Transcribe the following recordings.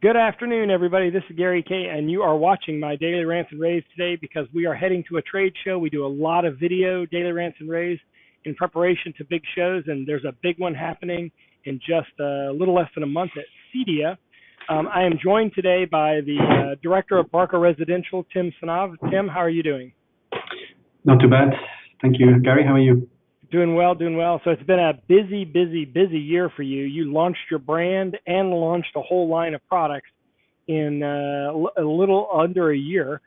Good afternoon, everybody. This is Gary K, and you are watching my Daily Rants and Raves today because we are heading to a trade show. We do a lot of video Daily Rants and Raves in preparation to big shows, and there's a big one happening in just a little less than a month at CEDIA. I am joined today by the director of Barco Residential, Tim Sanav. Tim, how are you doing? Not too bad. Thank you. Gary, how are you? Doing well, doing well. So it's been a busy year for you. You launched your brand and launched a whole line of products in a little under a year.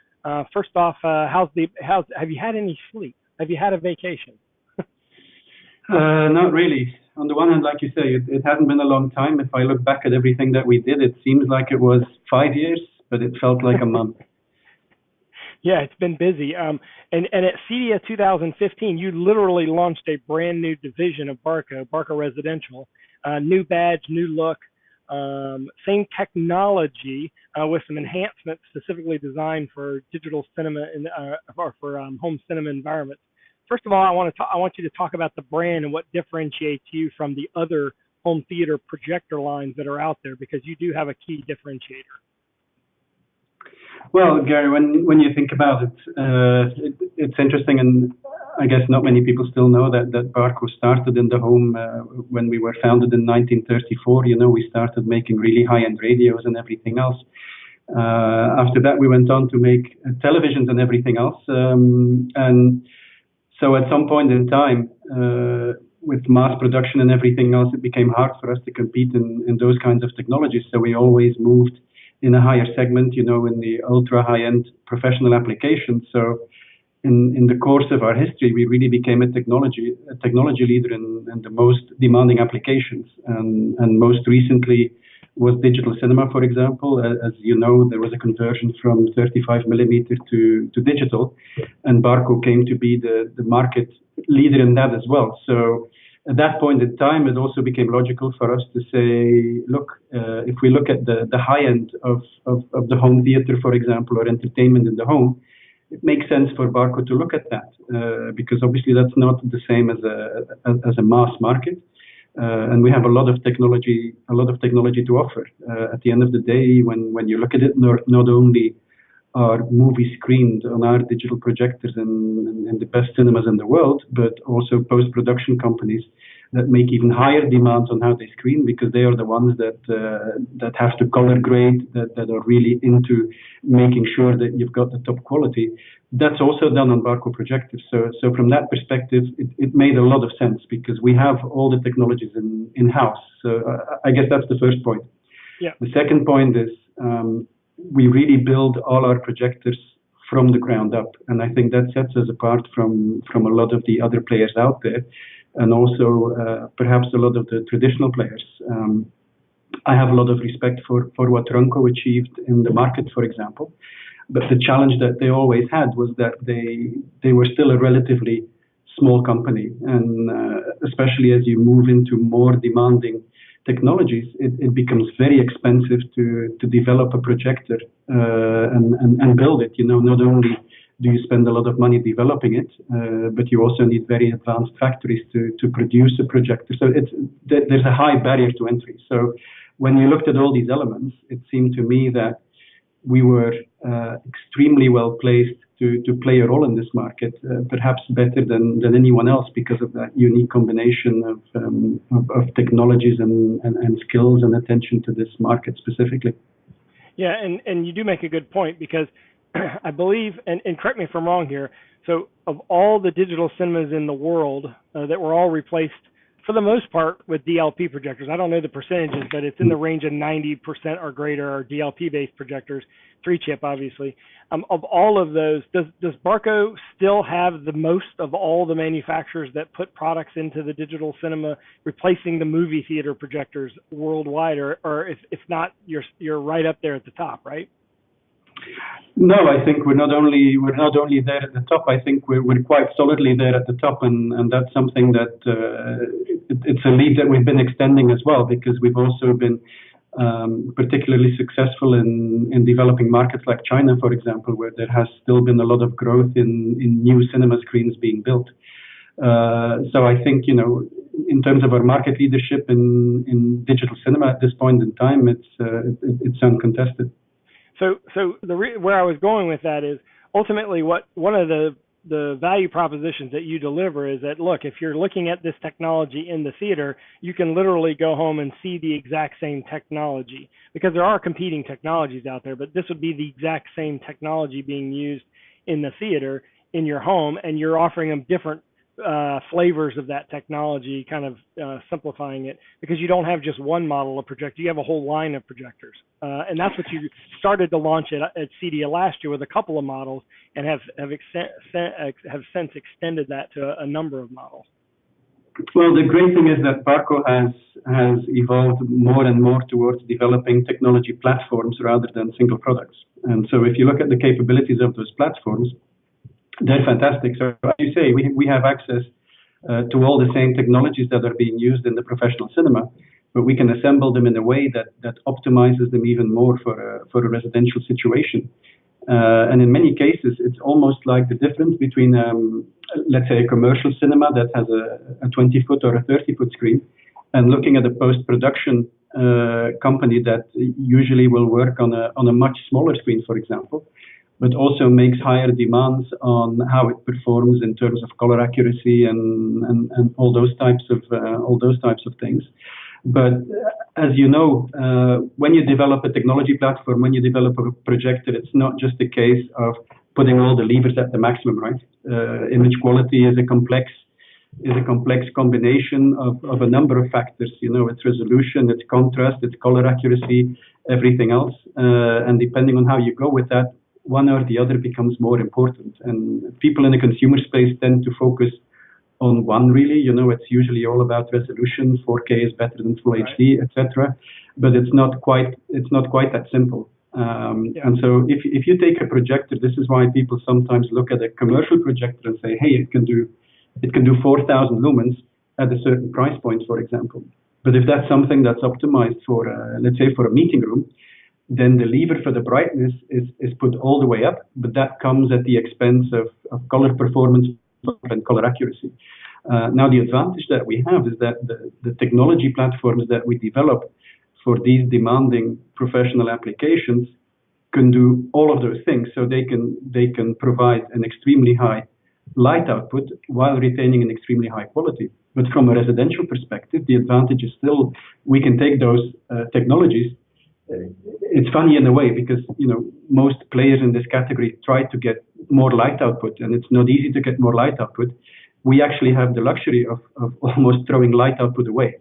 First off, have you had any sleep? Have you had a vacation? Not really. On the one hand, like you say, it hasn't been a long time. If I look back at everything that we did, it seems like it was 5 years, but it felt like a month. Yeah, it's been busy. And at CEDIA 2015, you literally launched a brand new division of Barco Residential, new badge, new look, same technology with some enhancements specifically designed for digital cinema or for home cinema environments. First of all, I want you to talk about the brand and what differentiates you from the other home theater projector lines that are out there, because you do have a key differentiator. Well, Gary, when you think about it, it's interesting, and I guess not many people still know that Barco started in the home when we were founded in 1934. You know, we started making really high-end radios and everything else. After that, we went on to make televisions and everything else. And so at some point in time, with mass production and everything else, it became hard for us to compete in those kinds of technologies. So we always moved in a higher segment, you know, in the ultra high-end professional applications. So in the course of our history, we really became a technology leader in the most demanding applications. And most recently was digital cinema, for example. As you know, there was a conversion from 35 millimeter to digital, and Barco came to be the market leader in that as well. So at that point in time, it also became logical for us to say, look, if we look at the high end of the home theater, for example, or entertainment in the home, it makes sense for Barco to look at that, because obviously that's not the same as a mass market, and we have a lot of technology to offer. At the end of the day, when you look at it, not only are movies screened on our digital projectors in the best cinemas in the world, but also post-production companies that make even higher demands on how they screen, because they are the ones that have to color grade, that are really into making sure that you've got the top quality. That's also done on Barco projectors. So from that perspective, it made a lot of sense, because we have all the technologies in-house. So I guess that's the first point. Yeah. The second point is, we really build all our projectors from the ground up, and I think that sets us apart from a lot of the other players out there, and also perhaps a lot of the traditional players. I have a lot of respect for what Ronco achieved in the market, for example, but the challenge that they always had was that they were still a relatively small company, and especially as you move into more demanding technologies, it becomes very expensive to develop a projector and build it. You know, not only do you spend a lot of money developing it, but you also need very advanced factories to produce a projector. So there's a high barrier to entry. So when you looked at all these elements, it seemed to me that we were extremely well placed to play a role in this market, perhaps better than anyone else, because of that unique combination of technologies and skills and attention to this market specifically. Yeah, and you do make a good point, because I believe, and correct me if I'm wrong here, so of all the digital cinemas in the world that were all replaced for the most part with DLP projectors, I don't know the percentages, but it's in the range of 90% or greater are DLP-based projectors, 3-chip obviously. Of all of those, does Barco still have the most of all the manufacturers that put products into the digital cinema, replacing the movie theater projectors worldwide, or if not, you're right up there at the top, right? No, I think we're not only there at the top. I think we're quite solidly there at the top, and that's something that it's a lead that we've been extending as well, because we've also been particularly successful in developing markets like China, for example, where there has still been a lot of growth in new cinema screens being built. So I think, in terms of our market leadership in digital cinema at this point in time, it's uncontested. So where I was going with that is ultimately one of the value propositions that you deliver is that, look, if you're looking at this technology in the theater, you can literally go home and see the exact same technology, because there are competing technologies out there, but this would be the exact same technology being used in the theater in your home, and you're offering them different flavors of that technology, kind of simplifying it, because you don't have just one model of projector, you have a whole line of projectors. And that's what you started to launch at CEDIA last year with a couple of models, and have since extended that to a number of models. Well, the great thing is that Barco has evolved more and more towards developing technology platforms rather than single products. And so if you look at the capabilities of those platforms, they're fantastic. So as you say, we have access to all the same technologies that are being used in the professional cinema, but we can assemble them in a way that optimizes them even more for a residential situation. And in many cases, it's almost like the difference between, let's say, a commercial cinema that has a 20-foot or a 30-foot screen, and looking at a post-production company that usually will work on a much smaller screen, for example, but also makes higher demands on how it performs in terms of color accuracy and all those types of things. But as you know, when you develop a technology platform, when you develop a projector, it's not just a case of putting all the levers at the maximum, right? Image quality is a complex combination of a number of factors. It's resolution, it's contrast, it's color accuracy, everything else. And depending on how you go with that, one or the other becomes more important. And people in the consumer space tend to focus on one, really. It's usually all about resolution. 4K is better than Full HD, etc. But it's not quite that simple. And so if you take a projector, this is why people sometimes look at a commercial projector and say, hey, it can do 4,000 lumens at a certain price point, for example. But if that's something that's optimized for, let's say, for a meeting room, then the lever for the brightness is put all the way up, but that comes at the expense of color performance and color accuracy. Now, the advantage that we have is that the technology platforms that we develop for these demanding professional applications can do all of those things. So they can provide an extremely high light output while retaining an extremely high quality. But from a residential perspective, the advantage is still we can take those technologies. It's funny in a way because most players in this category try to get more light output, and it's not easy to get more light output. We actually have the luxury of almost throwing light output away.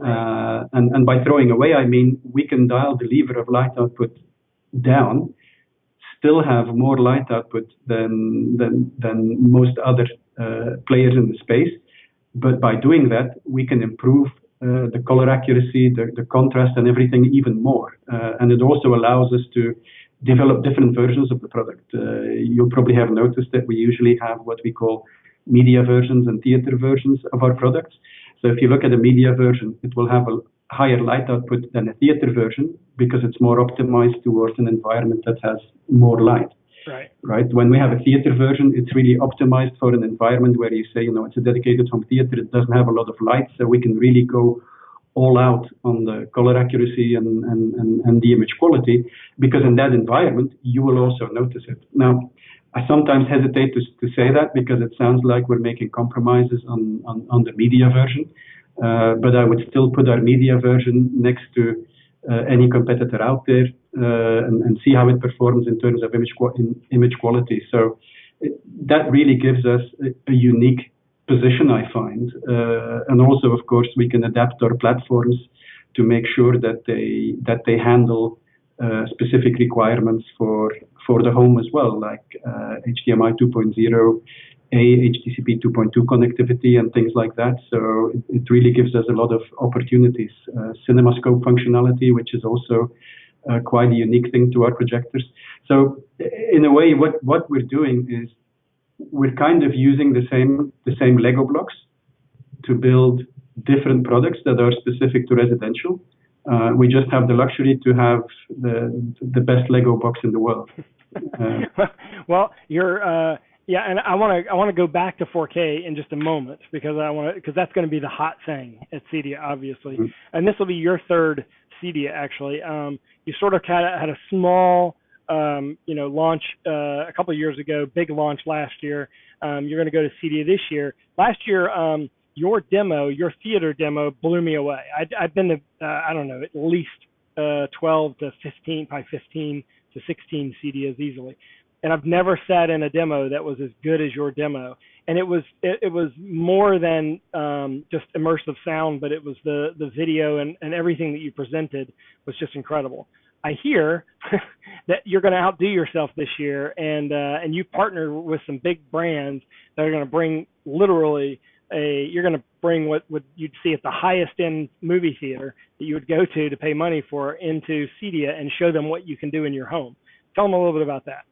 And by throwing away, I mean we can dial the lever of light output down, still have more light output than most other players in the space. But by doing that, we can improve the color accuracy, the contrast, and everything even more. And it also allows us to develop different versions of the product. You'll probably have noticed that we usually have what we call media versions and theater versions of our products. So if you look at a media version, it will have a higher light output than a theater version because it's more optimized towards an environment that has more light. Right. When we have a theater version, it's really optimized for an environment where you say, it's a dedicated home theater. It doesn't have a lot of light, so we can really go all out on the color accuracy and the image quality, because in that environment, you will also notice it. Now, I sometimes hesitate to say that because it sounds like we're making compromises on the media version, but I would still put our media version next to any competitor out there and see how it performs in terms of image quality. So that really gives us a unique position, I find. And also, of course, we can adapt our platforms to make sure that they handle specific requirements for the home as well, like HDMI 2.0, HDCP 2.2 connectivity and things like that. So it really gives us a lot of opportunities. CinemaScope functionality, which is also quite a unique thing to our projectors. So in a way, what we're doing is we're kind of using the same Lego blocks to build different products that are specific to residential. We just have the luxury to have the best Lego box in the world. Well, you're Yeah, and I want to go back to 4K in just a moment because that's going to be the hot thing at CEDIA, obviously, Mm. and this will be your third CEDIA actually. You sort of had a small launch a couple of years ago, big launch last year. You're going to go to CEDIA this year. Last year, your theater demo blew me away. I've been to I don't know, at least 12 to 15, probably 15 to 16 CEDIAs easily, and I've never sat in a demo that was as good as your demo. And it was more than just immersive sound, but it was the video and everything that you presented was just incredible. I hear that you're going to outdo yourself this year, and you partner with some big brands that are going to bring literally you're going to bring what you'd see at the highest end movie theater that you would go to pay money for into CEDIA and show them what you can do in your home. Tell them a little bit about that.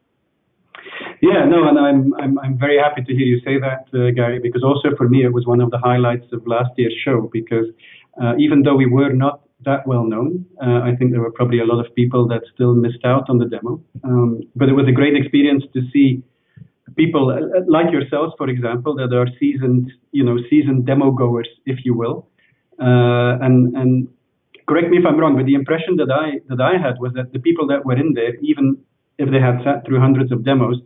Yeah, no, and I'm very happy to hear you say that, Gary, because also for me it was one of the highlights of last year's show because even though we were not that well known, I think there were probably a lot of people that still missed out on the demo. But it was a great experience to see people like yourselves, for example, that are seasoned demo goers, if you will, and correct me if I'm wrong, but the impression that I had was that the people that were in there, even if they had sat through hundreds of demos,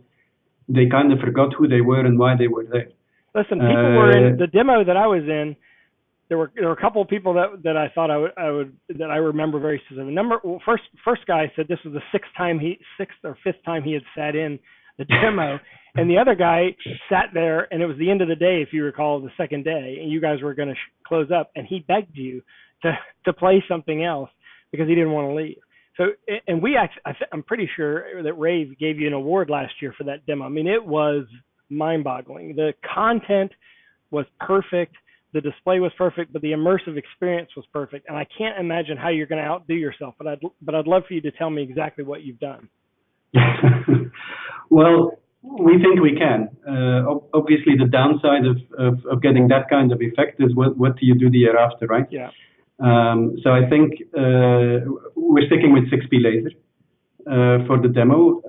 they kind of forgot who they were and why they were there. Listen, people were in the demo that I was in. There were a couple of people that I thought I remember very specifically. First guy said this was the sixth or fifth time he had sat in the demo, and the other guy sat there, and it was the end of the day, if you recall, the second day, and you guys were going to close up, and he begged you to play something else because he didn't want to leave. So, and I'm pretty sure that Rave gave you an award last year for that demo. I mean, it was mind-boggling. The content was perfect. The display was perfect, but the immersive experience was perfect. And I can't imagine how you're going to outdo yourself. But I'd love for you to tell me exactly what you've done. Well, we think we can. Obviously, the downside of getting that kind of effect is what do you do the year after, right? Yeah. So I think we're sticking with 6P laser for the demo.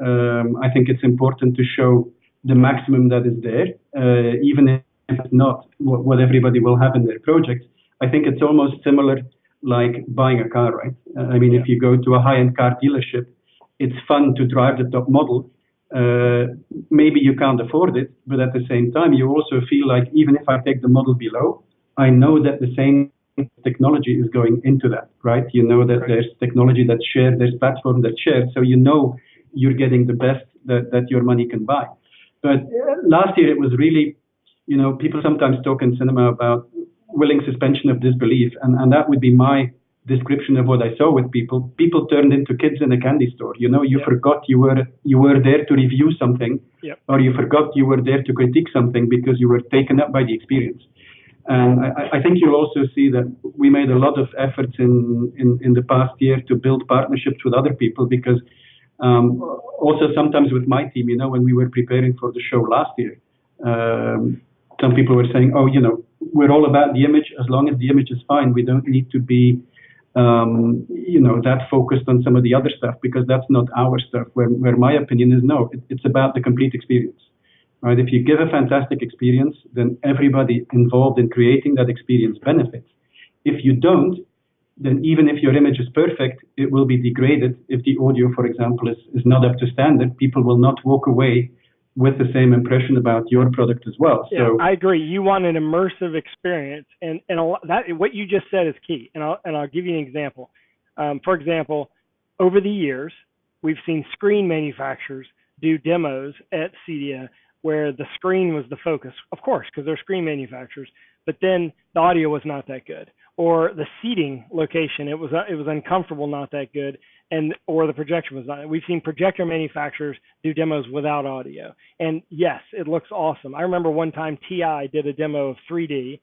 I think it's important to show the maximum that is there, even if it's not what everybody will have in their project. I think it's almost similar like buying a car, right? I mean, if you go to a high-end car dealership, it's fun to drive the top model. Maybe you can't afford it, but at the same time, you also feel like even if I take the model below, I know that the same technology is going into that, right? You know that there's technology that's shared, there's platform that's shared, so you know you're getting the best that your money can buy. But last year it was really, people sometimes talk in cinema about willing suspension of disbelief, and that would be my description of what I saw with people. People turned into kids in a candy store. You forgot you were there to review something, or you forgot you were there to critique something because you were taken up by the experience. And I think you'll also see that we made a lot of efforts in the past year to build partnerships with other people because also sometimes with my team, when we were preparing for the show last year, some people were saying, we're all about the image. As long as the image is fine, we don't need to be, that focused on some of the other stuff because that's not our stuff. Where my opinion is, no, it's about the complete experience. Right? If you give a fantastic experience, then everybody involved in creating that experience benefits. If you don't, then even if your image is perfect, it will be degraded if the audio, for example, is not up to standard. People will not walk away with the same impression about your product as well. Yeah, so I agree. You want an immersive experience, and that what you just said is key. And I'll give you an example. For example, over the years, we've seen screen manufacturers do demos at CEDIA where the screen was the focus, of course, because they're screen manufacturers, but then the audio was not that good, or the seating location, it was uncomfortable, not that good, or the projection was not. We've seen projector manufacturers do demos without audio, and yes, it looks awesome. I remember one time TI did a demo of 3D,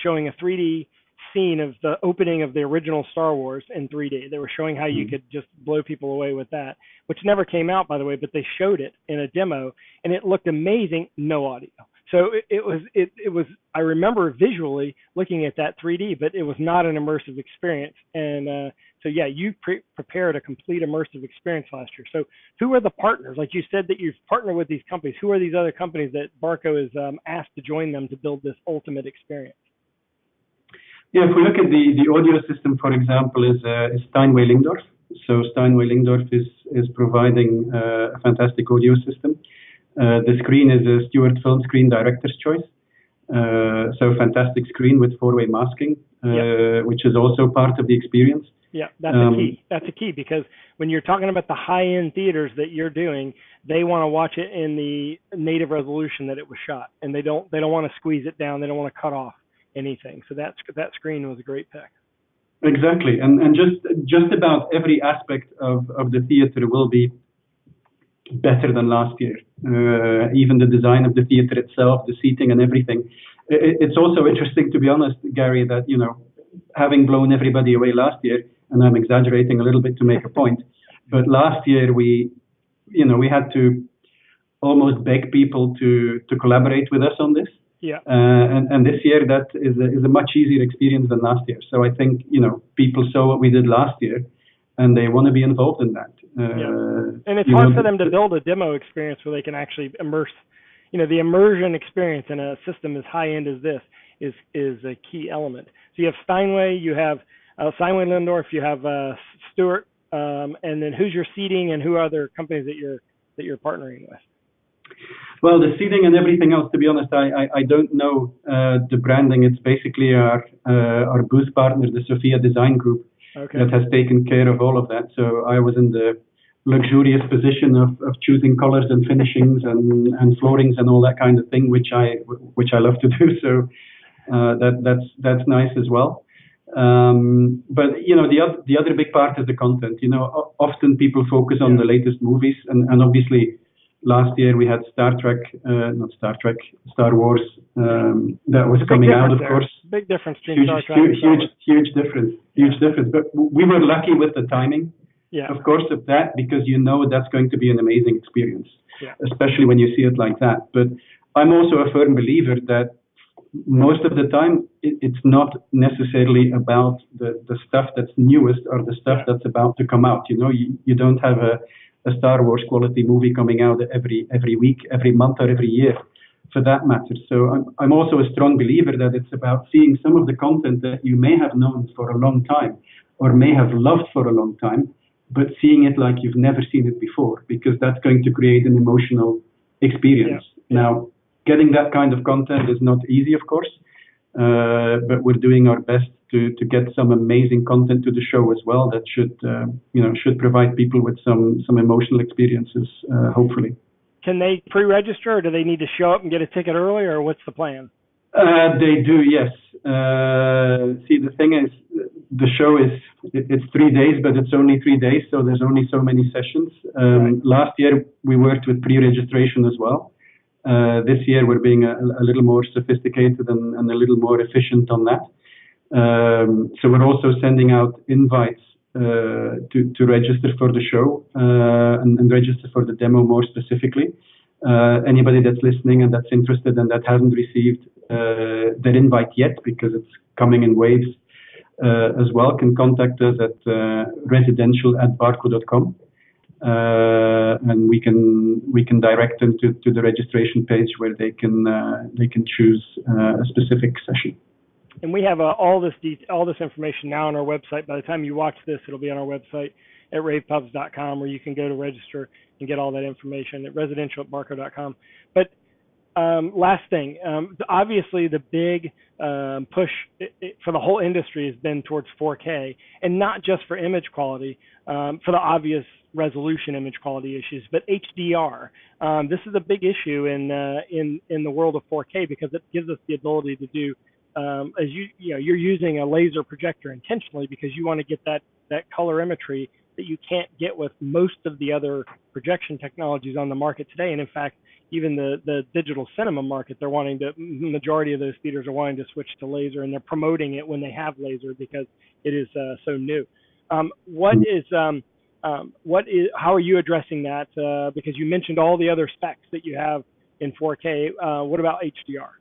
showing a 3D scene of the opening of the original Star Wars in 3D. They were showing how you could just blow people away with that, which never came out, by the way, but they showed it in a demo, and it looked amazing, no audio. So it was I remember visually looking at that 3D, but it was not an immersive experience. And so yeah, you prepared a complete immersive experience last year. So who are the partners? Like you said that you've partnered with these companies. Who are these other companies that Barco is asked to join them to build this ultimate experience? Yeah, if we look at the audio system, for example, is Steinway Lingdorf. So Steinway Lingdorf is providing a fantastic audio system. The screen is a Stewart Film Screen Director's Choice. So fantastic screen with four-way masking, which is also part of the experience. Yeah, that's a key. That's a key because when you're talking about the high-end theaters that you're doing, they want to watch it in the native resolution that it was shot, and they don't want to squeeze it down. They don't want to cut off anything. So that screen was a great pick. Exactly, and just about every aspect of the theater will be better than last year. Even the design of the theater itself, the seating and everything. It's also interesting, to be honest, Gary, that, you know, having blown everybody away last year, and I'm exaggerating a little bit to make a point, but last year we had to almost beg people to collaborate with us on this. Yeah. And this year that is a much easier experience than last year. So I think, you know, people saw what we did last year, and they want to be involved in that. And it's hard for them to build a demo experience where they can actually immerse. You know, the immersion experience in a system as high end as this is a key element. So you have Steinway, you have Steinway Lindorf, you have Stewart, and then who's your seating and who are other companies that you're partnering with? Well, the seating and everything else, to be honest, I don't know the branding. It's basically our booth partner, the Sophia Design Group, that has taken care of all of that. So I was in the luxurious position of choosing colors and finishings and floorings and all that kind of thing, which I love to do. So that's nice as well. But you know, the other big part is the content. You know, often people focus on the latest movies, and obviously last year we had Star Wars that was coming out, of course. Big difference between Star Trek and Star Wars. Huge difference. But we were lucky with the timing, of course, of that, because you know that's going to be an amazing experience, especially when you see it like that. But I'm also a firm believer that most of the time it's not necessarily about the stuff that's newest or the stuff that's about to come out. You know, you don't have a Star Wars quality movie coming out every week, every month, or every year, for that matter. So I'm also a strong believer that it's about seeing some of the content that you may have known for a long time or may have loved for a long time, but seeing it like you've never seen it before, because that's going to create an emotional experience. Now, getting that kind of content is not easy, of course, but we're doing our best to get some amazing content to the show as well that should provide people with some emotional experiences, hopefully. Can they pre-register, or do they need to show up and get a ticket early, or what's the plan? They do, yes. See, the thing is, the show it's 3 days, but it's only 3 days, so there's only so many sessions. Last year we worked with pre-registration as well. This year we're being a little more sophisticated and a little more efficient on that. So we're also sending out invites to register for the show and register for the demo more specifically. Anybody that's listening and that's interested and that hasn't received their invite yet, because it's coming in waves as well, can contact us at residential@barco.com. And we can direct them to the registration page where they can choose a specific session. And we have all this information now on our website. By the time you watch this, it'll be on our website at ravepubs.com, where you can go to register and get all that information at residential@barco.com. But last thing, obviously the big push for the whole industry has been towards 4K, and not just for image quality, for the obvious resolution image quality issues, but HDR. This is a big issue in the world of 4K, because it gives us the ability to do, as you're using a laser projector intentionally because you want to get that colorimetry that you can't get with most of the other projection technologies on the market today. And in fact, even the digital cinema market, the majority of those theaters are wanting to switch to laser, and they're promoting it when they have laser because it is so new. How are you addressing that? Because you mentioned all the other specs that you have in 4K. What about HDR?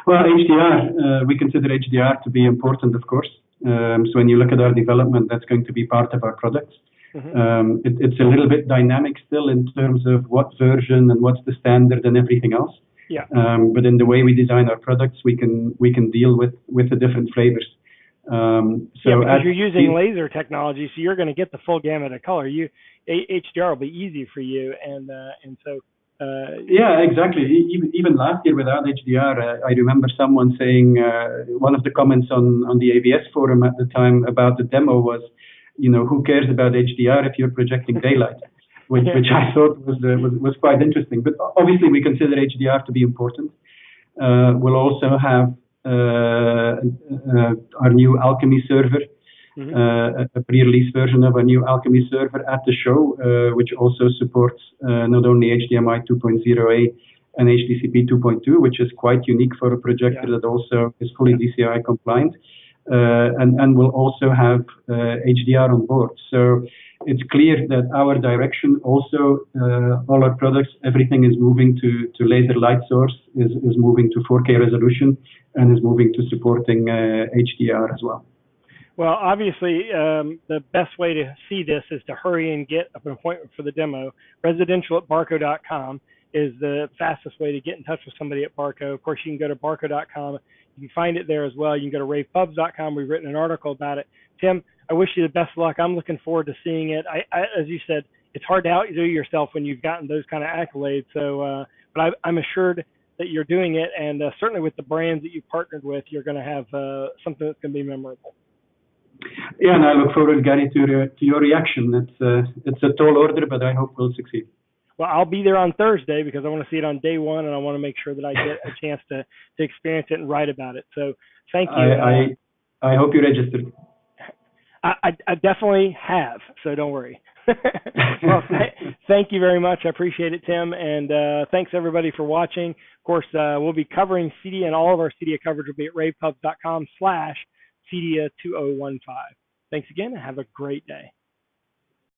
Well, HDR, we consider HDR to be important, of course. So when you look at our development, that's going to be part of our products. It's a little bit dynamic still in terms of what version and what's the standard and everything else. Yeah. But in the way we design our products, we can deal with the different flavors. Because you're using laser technology, so you're going to get the full gamut of color. HDR will be easy for you, and so. Yeah, exactly. Even last year without HDR, I remember someone saying one of the comments on the AVS forum at the time about the demo was, who cares about HDR if you're projecting daylight, which I thought was quite interesting. But obviously, we consider HDR to be important. We'll also have our new Alchemy server, a pre-release version of a new Alchemy server at the show, which also supports not only HDMI 2.0A and HDCP 2.2, which is quite unique for a projector that also is fully DCI compliant. And we'll also have HDR on board. So it's clear that our direction also, all our products, everything is moving to laser light source, is moving to 4K resolution, and is moving to supporting HDR as well. Well, obviously, the best way to see this is to hurry and get an appointment for the demo. Residential@barco.com is the fastest way to get in touch with somebody at Barco. Of course, you can go to barco.com. You can find it there as well. You can go to ravepubs.com. We've written an article about it. Tim, I wish you the best of luck. I'm looking forward to seeing it. As you said, it's hard to outdo yourself when you've gotten those kind of accolades. So, but I'm assured that you're doing it, and certainly with the brands that you partnered with, you're going to have something that's going to be memorable. Yeah, and I look forward, Gary, to your reaction. It's a tall order, but I hope we'll succeed. Well, I'll be there on Thursday because I want to see it on day one, and I want to make sure that I get a chance to experience it and write about it. So thank you. I hope you registered. I definitely have, so don't worry. Well, thank you very much. I appreciate it, Tim, and thanks everybody for watching. Of course, we'll be covering CEDIA, and all of our CEDIA coverage will be at ravepubs.com/CEDIA2015. Thanks again, and have a great day.